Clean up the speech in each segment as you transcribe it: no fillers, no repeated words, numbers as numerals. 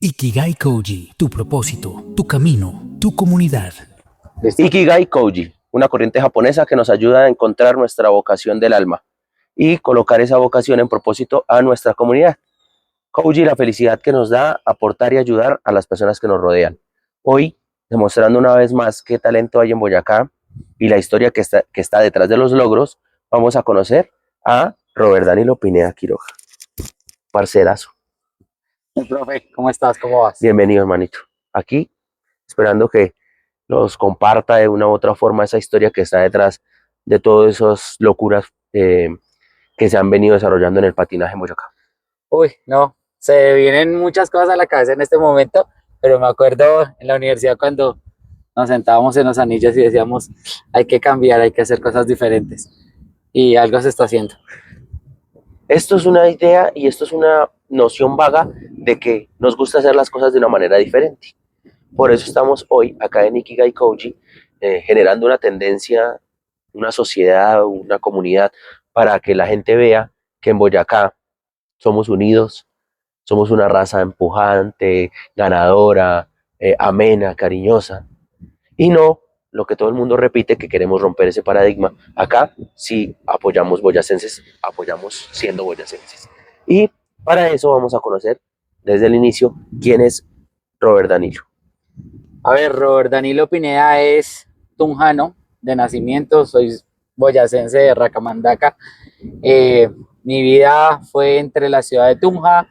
Ikigai Koji, tu propósito, tu camino, tu comunidad. Ikigai Koji, una corriente japonesa que nos ayuda a encontrar nuestra vocación del alma y colocar esa vocación en propósito a nuestra comunidad. Koji, la felicidad que nos da aportar y ayudar a las personas que nos rodean. Hoy, demostrando una vez más qué talento hay en Boyacá y la historia que está detrás de los logros, vamos a conocer a Robert Danilo Pineda Quiroga. Parcerazo. Profe, ¿cómo estás? ¿Cómo vas? Bienvenido, hermanito. Aquí, esperando que nos comparta de una u otra forma esa historia que está detrás de todas esas locuras que se han venido desarrollando en el patinaje en Boyacá. Uy, no, se vienen muchas cosas a la cabeza en este momento, pero me acuerdo en la universidad cuando nos sentábamos en los anillos y decíamos, hay que cambiar, hay que hacer cosas diferentes. Y algo se está haciendo. Esto es una idea y esto es una noción vaga de que nos gusta hacer las cosas de una manera diferente. Por eso estamos hoy acá en Ikigai Koji generando una tendencia, una sociedad, una comunidad para que la gente vea que en Boyacá somos unidos, somos una raza empujante, ganadora, amena, cariñosa y no lo que todo el mundo repite, que queremos romper ese paradigma. Acá sí apoyamos boyacenses, apoyamos siendo boyacenses. Y para eso vamos a conocer desde el inicio quién es Robert Danilo. A ver, Robert Danilo Pineda es tunjano de nacimiento, soy boyacense de Racamandaca. Mi vida fue entre la ciudad de Tunja,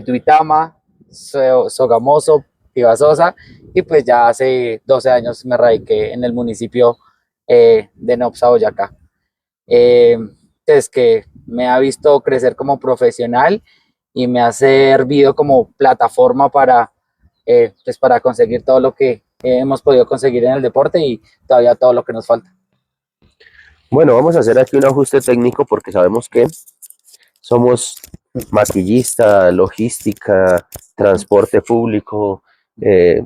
Duitama, Sogamoso, Tibasosa, y pues ya hace 12 años me radiqué en el municipio de Nopsa, Boyacá. Entonces que me ha visto crecer como profesional y me ha servido como plataforma pues para conseguir todo lo que hemos podido conseguir en el deporte y todavía todo lo que nos falta. Bueno, vamos a hacer aquí un ajuste técnico porque sabemos que somos maquillista, logística, transporte público,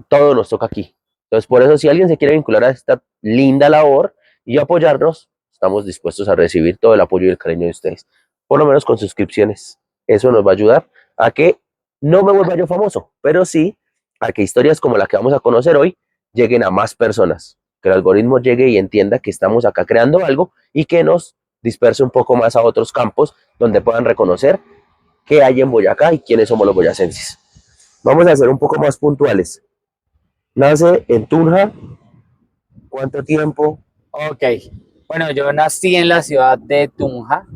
todo nos toca aquí. Entonces, por eso, si alguien se quiere vincular a esta linda labor y apoyarnos, estamos dispuestos a recibir todo el apoyo y el cariño de ustedes, por lo menos con suscripciones. Eso nos va a ayudar a que no me vuelva yo famoso, pero sí a que historias como la que vamos a conocer hoy lleguen a más personas, que el algoritmo llegue y entienda que estamos acá creando algo y que nos disperse un poco más a otros campos donde puedan reconocer qué hay en Boyacá y quiénes somos los boyacenses. Vamos a ser un poco más puntuales. Nace en Tunja. ¿Cuánto tiempo? Ok, bueno, yo nací en la ciudad de Tunja,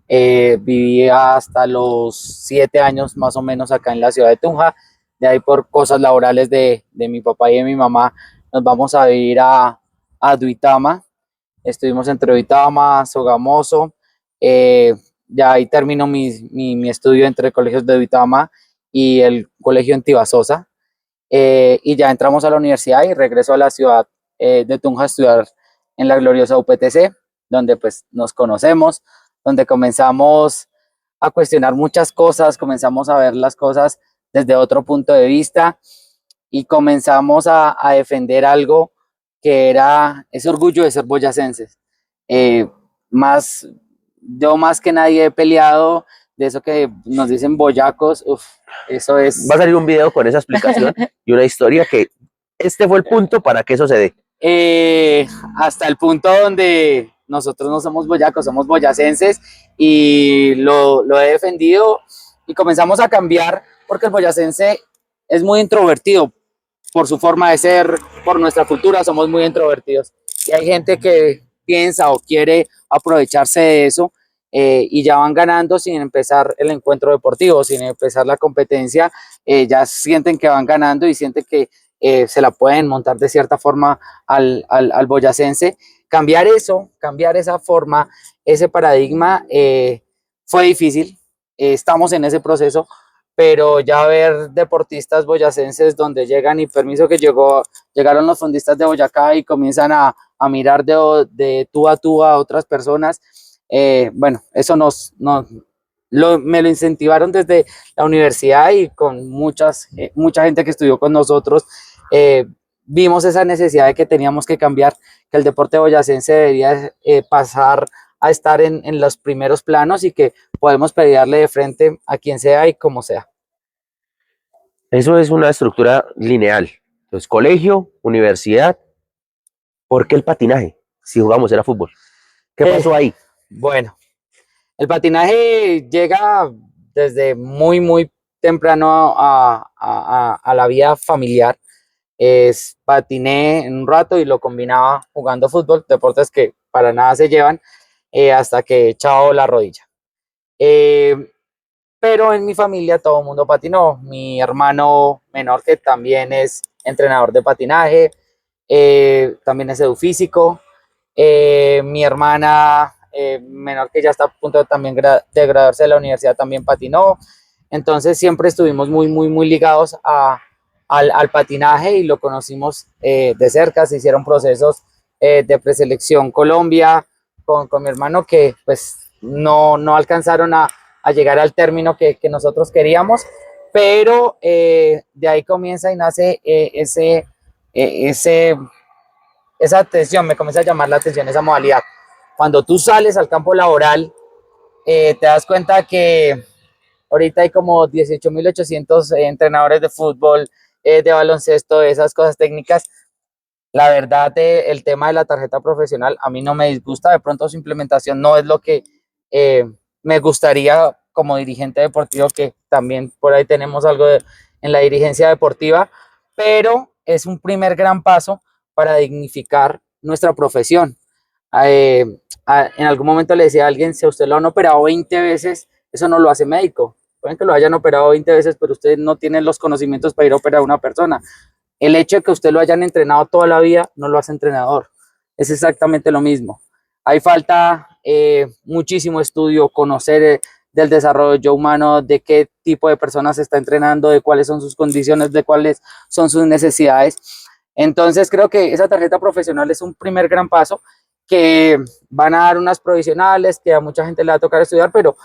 viví hasta los 7 años más o menos acá en la ciudad de Tunja. De ahí por cosas laborales de mi papá y de mi mamá nos vamos a vivir a Duitama. Estuvimos entre Duitama, Sogamoso, ya ahí termino mi estudio entre colegios de Duitama y el colegio en Tibasosa, y ya entramos a la universidad y regreso a la ciudad de Tunja a estudiar en la gloriosa UPTC, donde pues nos conocemos, donde comenzamos a cuestionar muchas cosas, comenzamos a ver las cosas desde otro punto de vista y comenzamos a defender algo que era ese orgullo de ser boyacenses. Yo más que nadie he peleado de eso que nos dicen boyacos, eso es... Va a salir un video con esa explicación y una historia que este fue el punto para que eso se dé. Hasta el punto donde nosotros no somos boyacos, somos boyacenses y lo he defendido y comenzamos a cambiar porque el boyacense es muy introvertido por su forma de ser, por nuestra cultura, somos muy introvertidos. Y hay gente que piensa o quiere aprovecharse de eso y ya van ganando sin empezar el encuentro deportivo, sin empezar la competencia, ya sienten que van ganando y sienten que se la pueden montar de cierta forma al boyacense. Cambiar eso, cambiar esa forma, ese paradigma fue difícil, estamos en ese proceso, pero ya ver deportistas boyacenses donde llegan y permiso que llegaron los fondistas de Boyacá y comienzan a mirar de tú a otras personas, bueno, eso me lo incentivaron desde la universidad y con mucha gente que estudió con nosotros, vimos esa necesidad de que teníamos que cambiar, que el deporte boyacense debería pasar a estar en los primeros planos y que podemos pelearle de frente a quien sea y como sea. Eso es una estructura lineal. Entonces, colegio, universidad. ¿Por qué el patinaje? Si jugamos era fútbol. ¿Qué pasó ahí? Bueno, el patinaje llega desde muy, muy temprano a la vida familiar. Patiné un rato y lo combinaba jugando fútbol, deportes que para nada se llevan, hasta que chao la rodilla. Eh, pero en mi familia todo el mundo patinó. Mi hermano menor, que también es entrenador de patinaje, también es edufísico. Mi hermana menor, que ya está a punto de también de graduarse de la universidad, también patinó. Entonces siempre estuvimos muy, muy, muy ligados al patinaje y lo conocimos de cerca. Se hicieron procesos de preselección Colombia con mi hermano que pues no alcanzaron a llegar al término que nosotros queríamos, pero de ahí comienza y nace esa atención, me comienza a llamar la atención esa modalidad. Cuando tú sales al campo laboral, te das cuenta que ahorita hay como 18.800 entrenadores de fútbol, de baloncesto, de esas cosas técnicas. La verdad, el tema de la tarjeta profesional a mí no me disgusta, de pronto su implementación no es lo que eh, me gustaría como dirigente deportivo, que también por ahí tenemos algo en la dirigencia deportiva, pero es un primer gran paso para dignificar nuestra profesión. Eh, en algún momento le decía a alguien, si a usted lo han operado 20 veces, eso no lo hace médico. Pueden que lo hayan operado 20 veces, pero usted no tiene los conocimientos para ir a operar a una persona. El hecho de que usted lo hayan entrenado toda la vida no lo hace entrenador. Es exactamente lo mismo. Hay falta muchísimo estudio, conocer del desarrollo humano, de qué tipo de personas se está entrenando, de cuáles son sus condiciones, de cuáles son sus necesidades. Entonces creo que esa tarjeta profesional es un primer gran paso, que van a dar unas provisionales, que a mucha gente le va a tocar estudiar, pero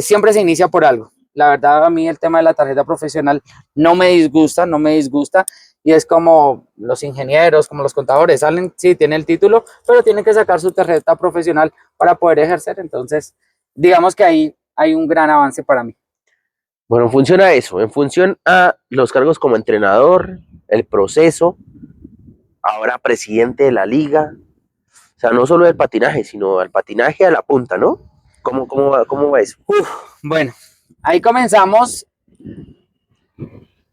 siempre se inicia por algo. La verdad, a mí el tema de la tarjeta profesional no me disgusta, no me disgusta, y es como los ingenieros, como los contadores, salen, sí, tienen el título, pero tienen que sacar su tarjeta profesional para poder ejercer. Entonces, digamos que ahí hay un gran avance para mí. Bueno, funciona eso, en función a los cargos como entrenador, el proceso, ahora presidente de la liga, o sea, no solo del patinaje, sino al patinaje a la punta, ¿no? ¿Cómo va eso? Bueno, ahí comenzamos.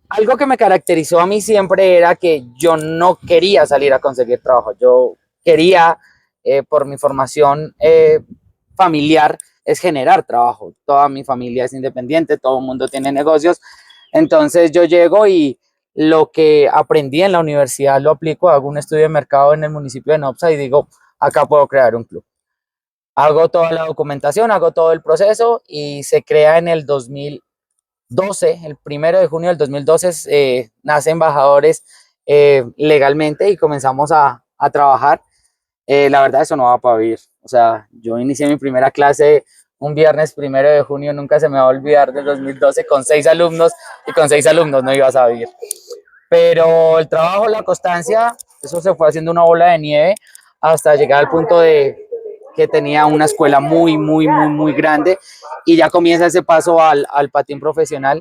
Algo que me caracterizó a mí siempre era que yo no quería salir a conseguir trabajo. Yo quería, por mi formación familiar, es generar trabajo. Toda mi familia es independiente, todo el mundo tiene negocios. Entonces yo llego y lo que aprendí en la universidad lo aplico, hago un estudio de mercado en el municipio de Nopsa y digo, acá puedo crear un club. Hago toda la documentación, hago todo el proceso y se crea en el 2012, el 1 de junio del 2012, nace Embajadores legalmente y comenzamos a trabajar. La verdad, eso no va para vivir. O sea, yo inicié mi primera clase un viernes 1 de junio, nunca se me va a olvidar, del 2012, con 6 alumnos, y con 6 alumnos no ibas a vivir. Pero el trabajo, la constancia, eso se fue haciendo una bola de nieve hasta llegar al punto de que tenía una escuela muy, muy, muy, muy grande, y ya comienza ese paso al patín profesional,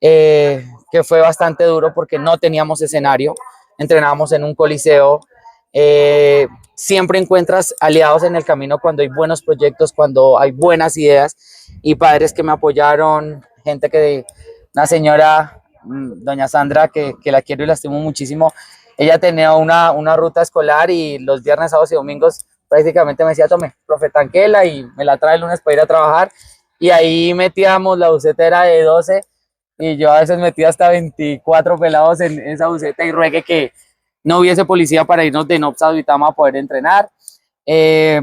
que fue bastante duro porque no teníamos escenario, entrenábamos en un coliseo. Siempre encuentras aliados en el camino cuando hay buenos proyectos, cuando hay buenas ideas, y padres que me apoyaron, gente una señora, doña Sandra, que la quiero y la estimo muchísimo. Ella tenía una ruta escolar y los viernes, sábados y domingos prácticamente me decía, tome, profe, tanquela, y me la trae el lunes para ir a trabajar, y ahí metíamos, la buceta de 12, y yo a veces metía hasta 24 pelados en esa buceta, y ruegue que no hubiese policía para irnos de Nopsa a Duitama a poder entrenar.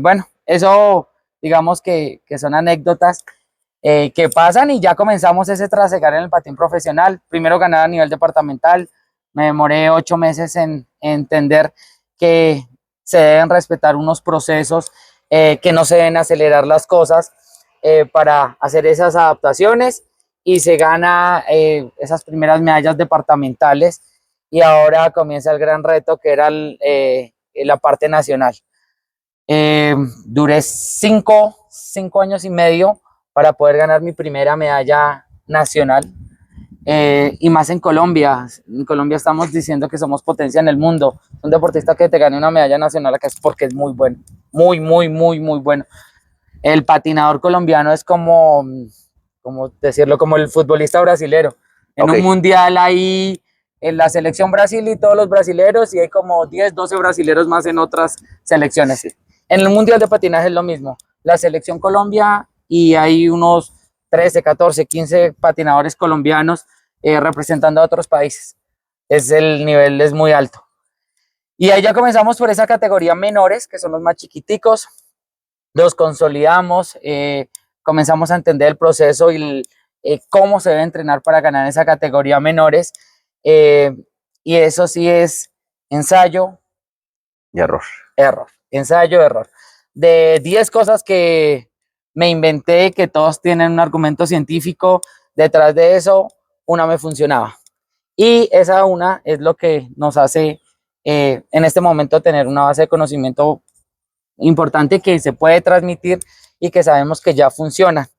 Bueno, eso digamos que son anécdotas que pasan, y ya comenzamos ese trasegar en el patín profesional. Primero ganar a nivel departamental, me demoré 8 meses en entender que se deben respetar unos procesos, que no se deben acelerar las cosas para hacer esas adaptaciones, y se gana esas primeras medallas departamentales, y ahora comienza el gran reto, que era la parte nacional. Duré 5 años y medio para poder ganar mi primera medalla nacional. y más en Colombia. En Colombia estamos diciendo que somos potencia en el mundo. Un deportista que te gane una medalla nacional acá es porque es muy bueno, muy, muy, muy, muy bueno. El patinador colombiano es como decirlo, como el futbolista brasilero. En Ok, un mundial hay en la selección Brasil y todos los brasileros y hay como 10, 12 brasileros más en otras selecciones. sí, En el mundial de patinaje es lo mismo. La selección Colombia y hay unos 13, 14, 15 patinadores colombianos representando a otros países. El nivel es muy alto. Y ahí ya comenzamos por esa categoría menores, que son los más chiquiticos, los consolidamos, comenzamos a entender el proceso y cómo se debe entrenar para ganar esa categoría menores. eh, y eso sí es ensayo, y error. error, ensayo, error. De 10 cosas que me inventé, que todos tienen un argumento científico, detrás de eso, una me funcionaba. Y esa una es lo que nos hace en este momento tener una base de conocimiento importante que se puede transmitir y que sabemos que ya funciona.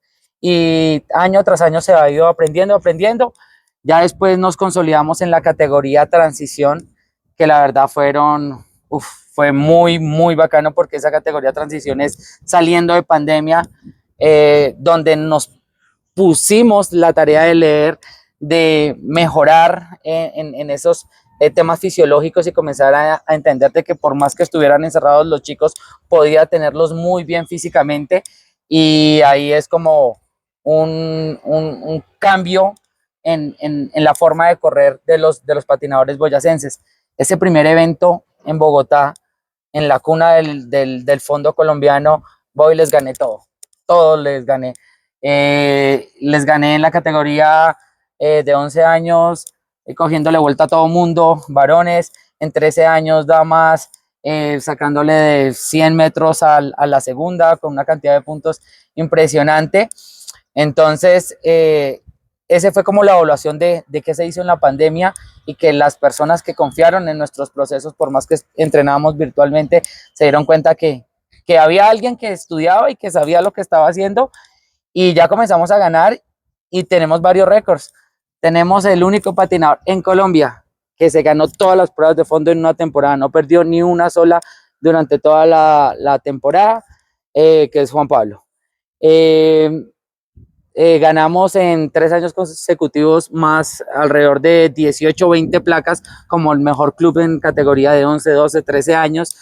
Y año tras año se ha ido aprendiendo, aprendiendo. Ya después nos consolidamos en la categoría transición, que la verdad fue muy, muy bacano porque esa categoría transición es saliendo de pandemia, donde nos pusimos la tarea de leer, de mejorar en esos temas fisiológicos y comenzar a entender de que por más que estuvieran encerrados los chicos, podía tenerlos muy bien físicamente y ahí es como un cambio en la forma de correr de los patinadores boyacenses. Ese primer evento en Bogotá, en la cuna del fondo colombiano, voy y les gané todo les gané. Les gané en la categoría de 11 años, cogiéndole vuelta a todo mundo, varones, en 13 años, damas, sacándole de 100 metros a la segunda, con una cantidad de puntos impresionante. Entonces, ese fue como la evaluación de qué se hizo en la pandemia y que las personas que confiaron en nuestros procesos, por más que entrenábamos virtualmente, se dieron cuenta que había alguien que estudiaba y que sabía lo que estaba haciendo y ya comenzamos a ganar y tenemos varios récords. Tenemos el único patinador en Colombia que se ganó todas las pruebas de fondo en una temporada, no perdió ni una sola durante toda la temporada, que es Juan Pablo. Eh, ganamos en 3 años consecutivos más alrededor de 18 o 20 placas como el mejor club en categoría de 11, 12, 13 años.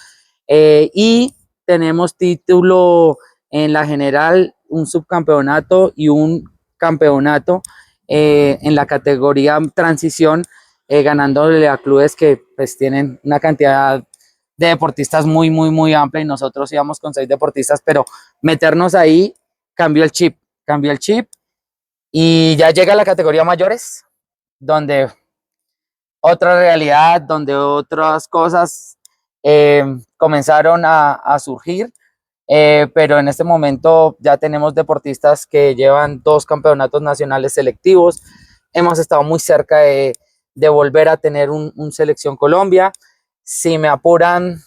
Y tenemos título en la general, un subcampeonato y un campeonato en la categoría transición, ganándole a clubes que pues tienen una cantidad de deportistas muy, muy, muy amplia y nosotros íbamos con 6 deportistas, pero meternos ahí cambió el chip y ya llega la categoría mayores, donde otra realidad, donde otras cosas comenzaron a surgir, pero en este momento ya tenemos deportistas que llevan 2 campeonatos nacionales selectivos, hemos estado muy cerca de volver a tener un Selección Colombia, si me apuran,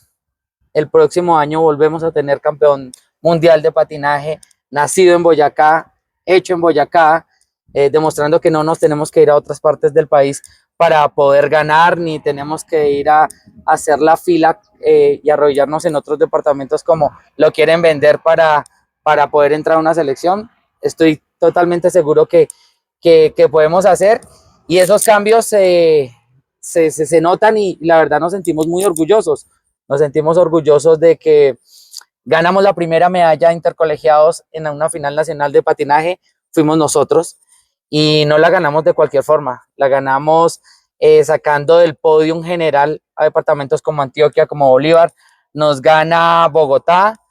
el próximo año volvemos a tener campeón mundial de patinaje, nacido en Boyacá, hecho en Boyacá, demostrando que no nos tenemos que ir a otras partes del país para poder ganar, ni tenemos que ir a hacer la fila y arrodillarnos en otros departamentos como lo quieren vender para poder entrar a una selección. Estoy totalmente seguro que podemos hacer y esos cambios se notan y la verdad nos sentimos muy orgullosos. Nos sentimos orgullosos de que ganamos la primera medalla intercolegiados en una final nacional de patinaje, fuimos nosotros y no la ganamos de cualquier forma, la ganamos sacando del podium general a departamentos como Antioquia, como Bolívar, nos gana Bogotá,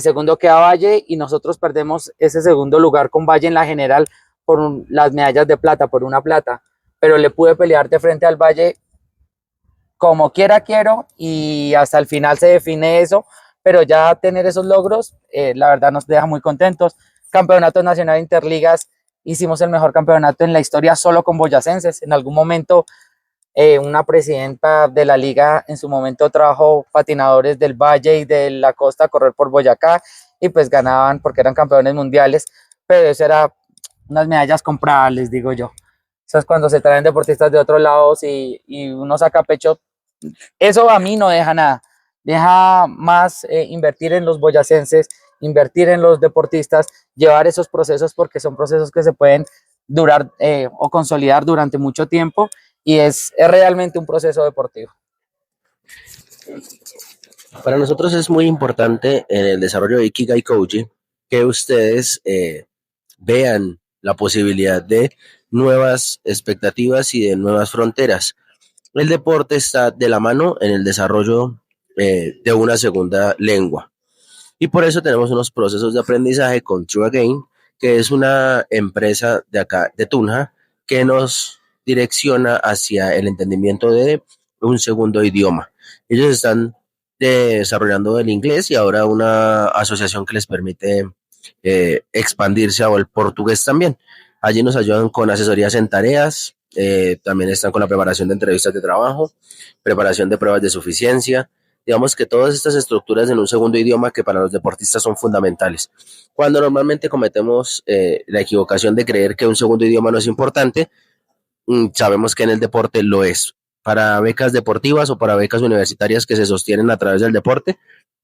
segundo queda Valle y nosotros perdemos ese segundo lugar con Valle en la general por las medallas de plata, por una plata, pero le pude pelear de frente al Valle como quiera quiero y hasta el final se define eso, pero ya tener esos logros, la verdad nos deja muy contentos. Campeonato Nacional de Interligas, hicimos el mejor campeonato en la historia solo con boyacenses. En algún momento una presidenta de la liga en su momento trajo patinadores del Valle y de la costa a correr por Boyacá y pues ganaban porque eran campeones mundiales, pero eso era unas medallas comprables, digo yo. Eso es cuando se traen deportistas de otros lados y uno saca pecho. Eso a mí no deja nada. Deja más invertir en los boyacenses, invertir en los deportistas, llevar esos procesos porque son procesos que se pueden durar o consolidar durante mucho tiempo y es realmente un proceso deportivo. Para nosotros es muy importante en el desarrollo de Ikigai Koji que ustedes vean la posibilidad de nuevas expectativas y de nuevas fronteras. El deporte está de la mano en el desarrollo de una segunda lengua. Y por eso tenemos unos procesos de aprendizaje con True Again, que es una empresa de acá, de Tunja, que nos direcciona hacia el entendimiento de un segundo idioma. Ellos están desarrollando el inglés y ahora una asociación que les permite expandirse al portugués también. Allí nos ayudan con asesorías en tareas, también están con la preparación de entrevistas de trabajo, preparación de pruebas de suficiencia. Digamos que todas estas estructuras en un segundo idioma que para los deportistas son fundamentales. Cuando normalmente cometemos la equivocación de creer que un segundo idioma no es importante, sabemos que en el deporte lo es. Para becas deportivas o para becas universitarias que se sostienen a través del deporte,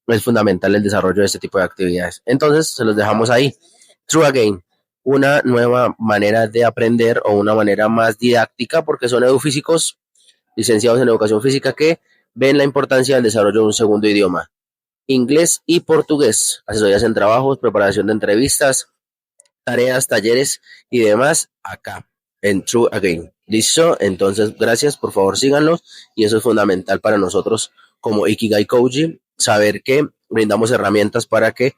es fundamental el desarrollo de este tipo de actividades. Entonces, se los dejamos ahí. True Again, una nueva manera de aprender o una manera más didáctica, porque son edufísicos licenciados en educación física que ven la importancia del desarrollo de un segundo idioma, inglés y portugués, asesorías en trabajos, preparación de entrevistas, tareas, talleres y demás acá en True Again. ¿Listo? Entonces, gracias, por favor síganlo y eso es fundamental para nosotros como Ikigai Koji, saber que brindamos herramientas para que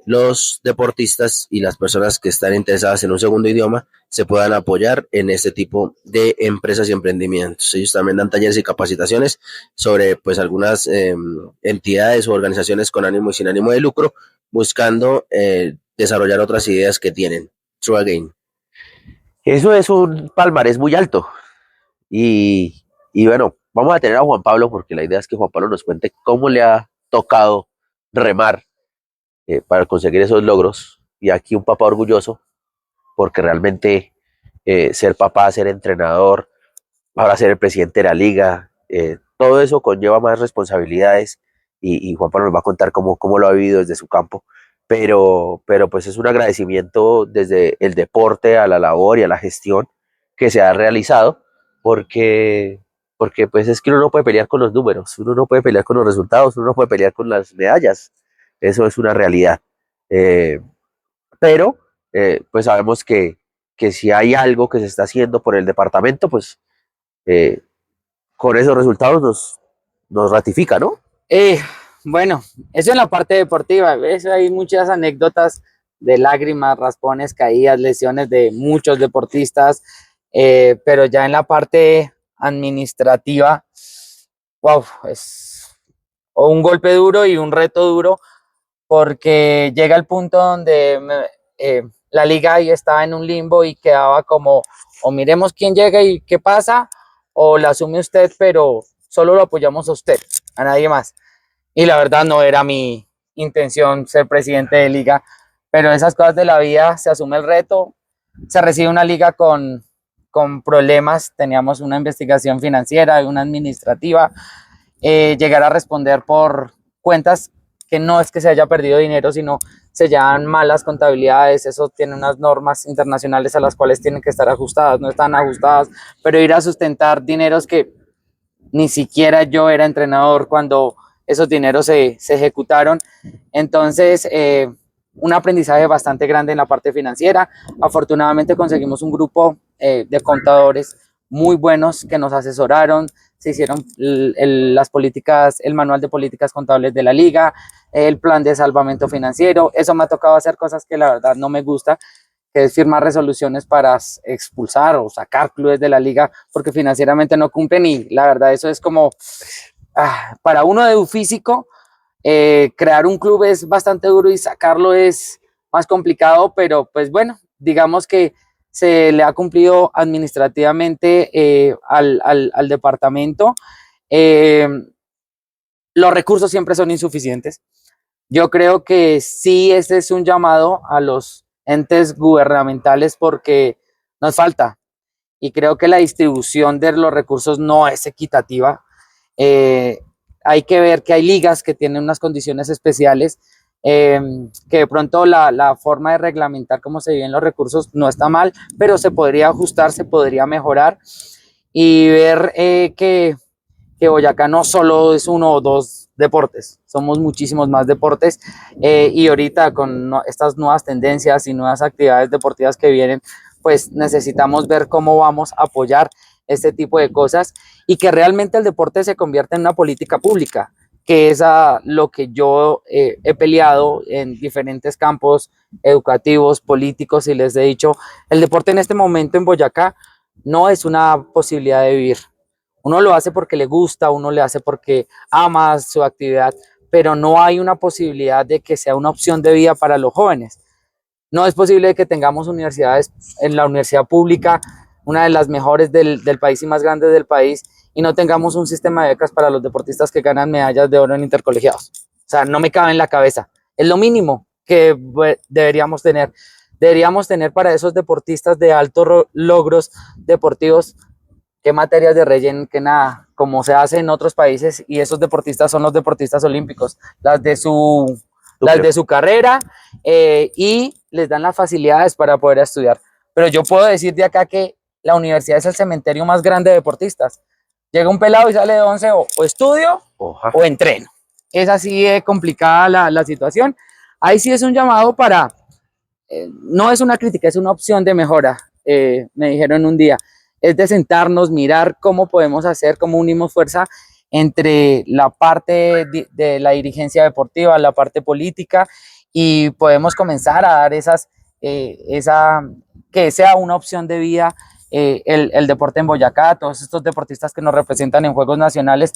los deportistas y las personas que están interesadas en un segundo idioma se puedan apoyar en este tipo de empresas y emprendimientos. Ellos también dan talleres y capacitaciones sobre pues algunas entidades o organizaciones con ánimo y sin ánimo de lucro, buscando desarrollar otras ideas que tienen. True Again. Eso es un palmarés muy alto. Y bueno, vamos a tener a Juan Pablo porque la idea es que Juan Pablo nos cuente cómo le ha tocado remar para conseguir esos logros. Y aquí un papá orgulloso porque realmente ser papá, ser entrenador, ahora ser el presidente de la liga, todo eso conlleva más responsabilidades y Juan Pablo nos va a contar cómo lo ha vivido desde su campo. Pero pues es un agradecimiento desde el deporte a la labor y a la gestión que se ha realizado porque, porque pues es que uno no puede pelear con los números, uno no puede pelear con los resultados, uno no puede pelear con las medallas, eso es una realidad. Eh, pero pues sabemos que si hay algo que se está haciendo por el departamento, pues eh, con esos resultados nos ratifica, ¿no? Eh, bueno, eso en la parte deportiva, ¿ves? Hay muchas anécdotas de lágrimas, raspones, caídas, lesiones de muchos deportistas, pero ya en la parte administrativa, wow, es un golpe duro y un reto duro porque llega el punto donde la liga ahí estaba en un limbo y quedaba como, o miremos quién llega y qué pasa, o la asume usted, pero solo lo apoyamos a usted, a nadie más. Y la verdad no era mi intención ser presidente de liga, pero esas cosas de la vida, se asume el reto, se recibe una liga con problemas, teníamos una investigación financiera y una administrativa, llegar a responder por cuentas que no es que se haya perdido dinero, sino se llevan malas contabilidades, eso tiene unas normas internacionales a las cuales tienen que estar ajustadas, no están ajustadas, pero ir a sustentar dineros que ni siquiera yo era entrenador cuando esos dineros se ejecutaron. Entonces, un aprendizaje bastante grande en la parte financiera. Afortunadamente conseguimos un grupo de contadores muy buenos que nos asesoraron, se hicieron las políticas, el manual de políticas contables de la liga, el plan de salvamento financiero. Eso me ha tocado hacer cosas que la verdad no me gusta, que es firmar resoluciones para expulsar o sacar clubes de la liga porque financieramente no cumplen y la verdad eso es como, para uno de un físico, crear un club es bastante duro y sacarlo es más complicado, pero pues bueno, digamos que se le ha cumplido administrativamente al departamento. Eh, los recursos siempre son insuficientes. Yo creo que sí, este es un llamado a los entes gubernamentales porque nos falta. y creo que la distribución de los recursos no es equitativa. Hay que ver que hay ligas que tienen unas condiciones especiales, que de pronto la forma de reglamentar cómo se viven los recursos no está mal, pero se podría ajustar, se podría mejorar y ver que Boyacá no solo es uno o dos deportes, somos muchísimos más deportes, y ahorita con estas nuevas tendencias y nuevas actividades deportivas que vienen, pues necesitamos ver cómo vamos a apoyar este tipo de cosas y que realmente el deporte se convierta en una política pública, que es a lo que yo he peleado en diferentes campos educativos, políticos, y les he dicho, el deporte en este momento en Boyacá no es una posibilidad de vivir. Uno lo hace porque le gusta, uno le hace porque ama su actividad, pero no hay una posibilidad de que sea una opción de vida para los jóvenes. No es posible que tengamos universidades, en la universidad pública, una de las mejores del país y más grandes del país, y no tengamos un sistema de becas para los deportistas que ganan medallas de oro en intercolegiados. O sea, no me cabe en la cabeza. Es lo mínimo que deberíamos tener. Deberíamos tener para esos deportistas de altos logros deportivos qué materias de relleno, que nada, como se hace en otros países, y esos deportistas son los deportistas olímpicos, las de su carrera, y les dan las facilidades para poder estudiar. Pero yo puedo decir de acá que la universidad es el cementerio más grande de deportistas. Llega un pelado y sale de 11 o estudio o entreno. Es así de complicada la situación. Ahí sí es un llamado para, no es una crítica, es una opción de mejora, me dijeron un día, es de sentarnos, mirar cómo podemos hacer, cómo unimos fuerza entre la parte de la dirigencia deportiva, la parte política, y podemos comenzar a dar que sea una opción de vida, el deporte en Boyacá. Todos estos deportistas que nos representan en Juegos Nacionales,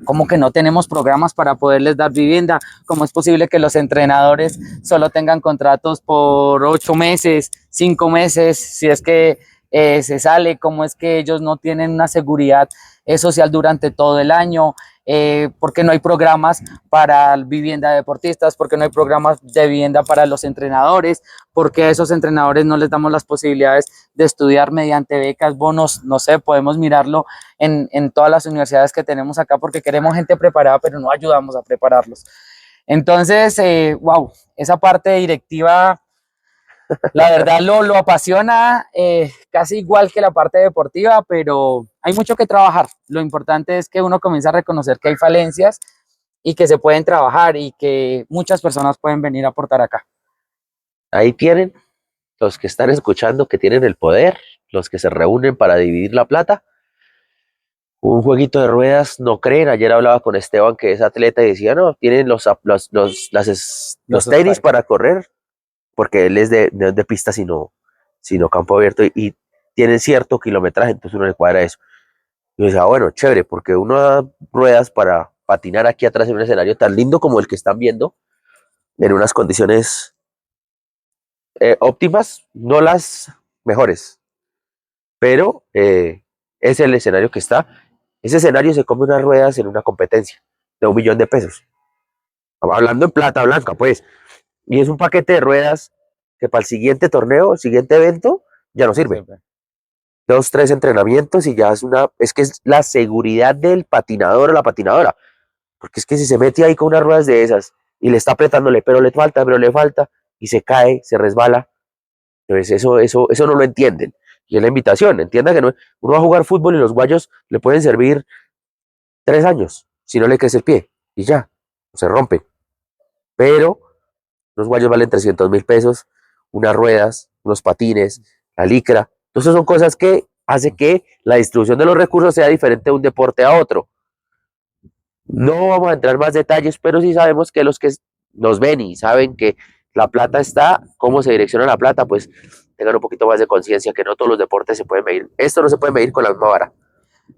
como que no tenemos programas para poderles dar vivienda. ¿Cómo es posible que los entrenadores solo tengan contratos por 8 meses, 5 meses, si es que se sale? ¿Cómo es que ellos no tienen una seguridad social durante todo el año? ¿Por qué no hay programas para vivienda de deportistas? ¿Por qué no hay programas de vivienda para los entrenadores? ¿Por qué a esos entrenadores no les damos las posibilidades de estudiar mediante becas, bonos? No sé, podemos mirarlo en todas las universidades que tenemos acá, porque queremos gente preparada, pero no ayudamos a prepararlos. Entonces, wow, esa parte directiva, la verdad lo apasiona, casi igual que la parte deportiva, pero hay mucho que trabajar. Lo importante es que uno comience a reconocer que hay falencias y que se pueden trabajar y que muchas personas pueden venir a aportar acá. Ahí tienen los que están escuchando, que tienen el poder, los que se reúnen para dividir la plata. Un jueguito de ruedas, no creen. Ayer hablaba con Esteban, que es atleta, y decía, no, tienen los tenis para correr, porque él es no es de pista, sino campo abierto, y tienen cierto kilometraje, entonces uno le cuadra eso. Y yo decía, bueno, chévere, porque uno da ruedas para patinar aquí atrás en un escenario tan lindo como el que están viendo, en unas condiciones óptimas, no las mejores, pero es el escenario que está. Ese escenario se come unas ruedas en una competencia de 1 millón de pesos. Hablando en plata blanca, pues. Y es un paquete de ruedas que para el siguiente torneo, siguiente evento, ya no sirve. 2, 3 entrenamientos y ya es que es la seguridad del patinador o la patinadora. Porque es que si se mete ahí con unas ruedas de esas y le está apretándole, pero le falta, y se cae, se resbala, entonces eso no lo entienden. Y es la invitación, entienda que no, uno va a jugar fútbol y los guayos le pueden servir 3 años, si no le crece el pie, y ya, se rompe. Pero los guayos valen 300.000 pesos, unas ruedas, unos patines, la licra. Entonces son cosas que hace que la distribución de los recursos sea diferente de un deporte a otro. No vamos a entrar en más detalles, pero sí sabemos que los que nos ven y saben que la plata está, cómo se direcciona la plata, pues tengan un poquito más de conciencia que no todos los deportes se pueden medir. Esto no se puede medir con la misma vara.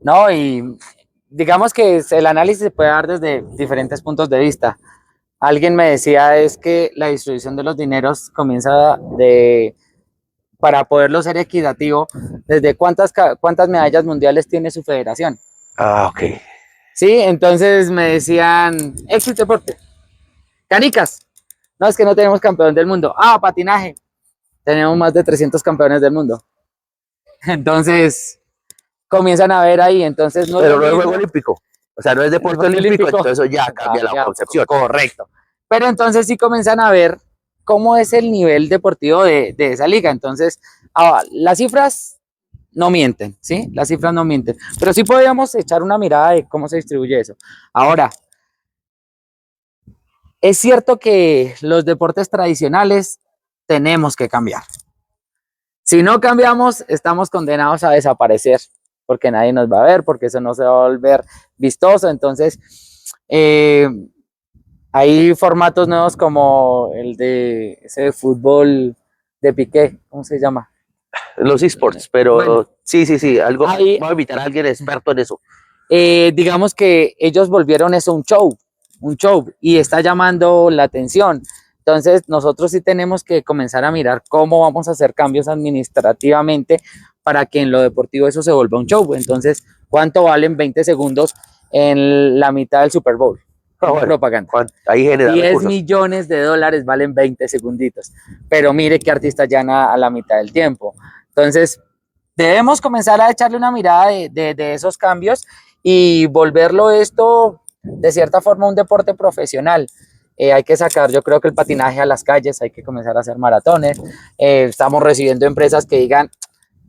No, y digamos que el análisis se puede dar desde diferentes puntos de vista. Alguien me decía es que la distribución de los dineros comienza para poderlo ser equitativo, desde cuántas medallas mundiales tiene su federación. Ah, ok. Sí, entonces me decían, Exit Deporte, canicas, no, es que no tenemos campeón del mundo. Ah, patinaje, tenemos más de 300 campeones del mundo. Entonces comienzan a ver ahí, entonces no es Pero lo no es mismo. juego olímpico. O sea, no es deporte Deporte olímpico, olímpico. entonces eso ya cambia la concepción. Correcto. Pero entonces sí comienzan a ver cómo es el nivel deportivo de esa liga. Entonces, las cifras no mienten, ¿sí? Las cifras no mienten. Pero sí podríamos echar una mirada de cómo se distribuye eso. Ahora, es cierto que los deportes tradicionales tenemos que cambiar. Si no cambiamos, estamos condenados a desaparecer, porque nadie nos va a ver, porque eso no se va a volver vistoso. Entonces, hay formatos nuevos como el de ese de fútbol de Piqué, ¿cómo se llama? Los esports, pero Bueno, sí, algo, ahí, vamos a invitar a alguien experto en eso. digamos que ellos volvieron eso un show, y está llamando la atención. Entonces, nosotros sí tenemos que comenzar a mirar cómo vamos a hacer cambios administrativamente para que en lo deportivo eso se vuelva un show. Entonces, ¿cuánto valen 20 segundos en la mitad del Super Bowl? Bueno, Propaganda. ahí genera 10 recursos. millones de dólares valen 20 segunditos. Pero mire qué artista llana a la mitad del tiempo. Entonces, debemos comenzar a echarle una mirada de esos cambios y volverlo esto de cierta forma un deporte profesional. Hay que sacar, yo creo que el patinaje a las calles, hay que comenzar a hacer maratones. Estamos recibiendo empresas que digan,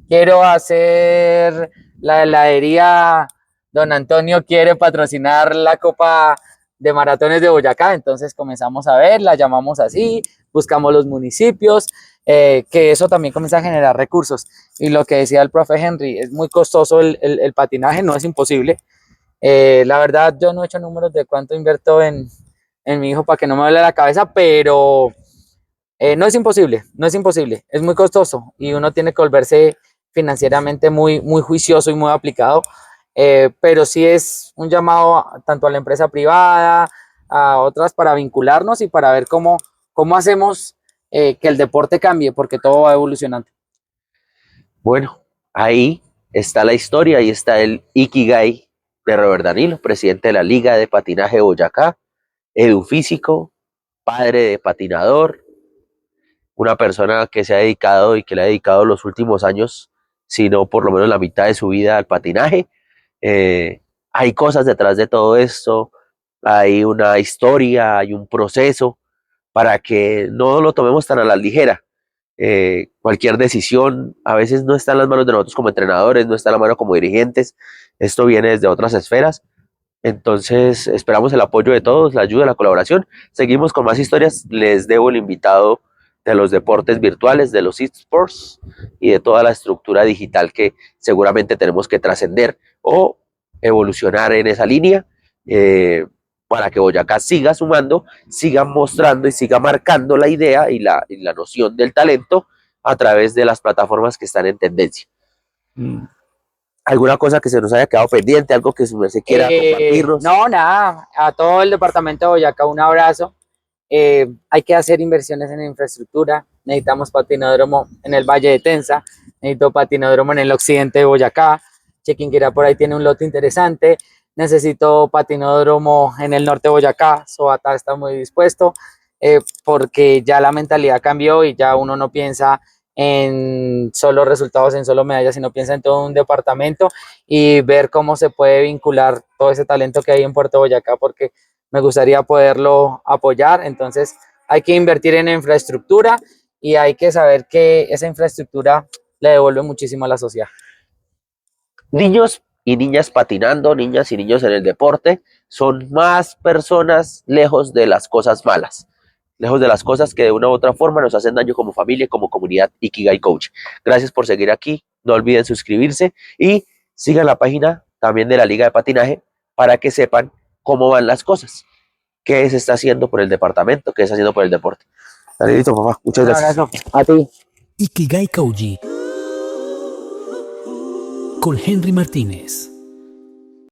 quiero hacer la heladería, don Antonio quiere patrocinar la Copa de Maratones de Boyacá, entonces comenzamos a ver, la llamamos así, buscamos los municipios, que eso también comienza a generar recursos. Y lo que decía el profe Henry, es muy costoso el patinaje, no es imposible. La verdad, yo no he hecho números de cuánto invierto en mi hijo para que no me duele la cabeza, pero no es imposible, no es imposible, es muy costoso y uno tiene que volverse financieramente muy, muy juicioso y muy aplicado, pero sí es un llamado tanto a la empresa privada, a otras para vincularnos y para ver cómo hacemos que el deporte cambie, porque todo va evolucionando. Bueno, ahí está la historia, ahí está el Ikigai de Robert Danilo, presidente de la Liga de Patinaje de Boyacá, edufísico, padre de patinador, una persona que se ha dedicado y que le ha dedicado los últimos años, si no por lo menos la mitad de su vida al patinaje. Hay cosas detrás de todo esto, hay una historia, hay un proceso para que no lo tomemos tan a la ligera. Cualquier decisión a veces no está en las manos de nosotros como entrenadores, no está en la mano como dirigentes, esto viene desde otras esferas. Entonces esperamos el apoyo de todos, la ayuda, la colaboración. Seguimos con más historias. Les debo el invitado de los deportes virtuales, de los esports y de toda la estructura digital que seguramente tenemos que trascender o evolucionar en esa línea, para que Boyacá siga sumando, siga mostrando y siga marcando la idea y la noción del talento a través de las plataformas que están en tendencia. ¿Alguna cosa que se nos haya quedado pendiente, algo que se quiera compartirnos? No, nada, a todo el departamento de Boyacá un abrazo. Hay que hacer inversiones en infraestructura, necesitamos patinódromo en el Valle de Tensa, necesito patinódromo en el occidente de Boyacá, Chiquinquirá por ahí tiene un lote interesante, necesito patinódromo en el norte de Boyacá, Sobatá está muy dispuesto, porque ya la mentalidad cambió y ya uno no piensa en solo resultados, en solo medallas, sino piensa en todo un departamento y ver cómo se puede vincular todo ese talento que hay en Puerto Boyacá, porque me gustaría poderlo apoyar. Entonces hay que invertir en infraestructura y hay que saber que esa infraestructura le devuelve muchísimo a la sociedad. Niños y niñas patinando, niñas y niños en el deporte, son más personas lejos de las cosas malas, lejos de las cosas que de una u otra forma nos hacen daño como familia y como comunidad Ikigai Coach. Gracias por seguir aquí, no olviden suscribirse y sigan la página también de la Liga de Patinaje para que sepan cómo van las cosas, qué se está haciendo por el departamento, qué se está haciendo por el deporte. Dale, listo, papá, muchas gracias. A ti. Ikigai Koji con Henry Martínez.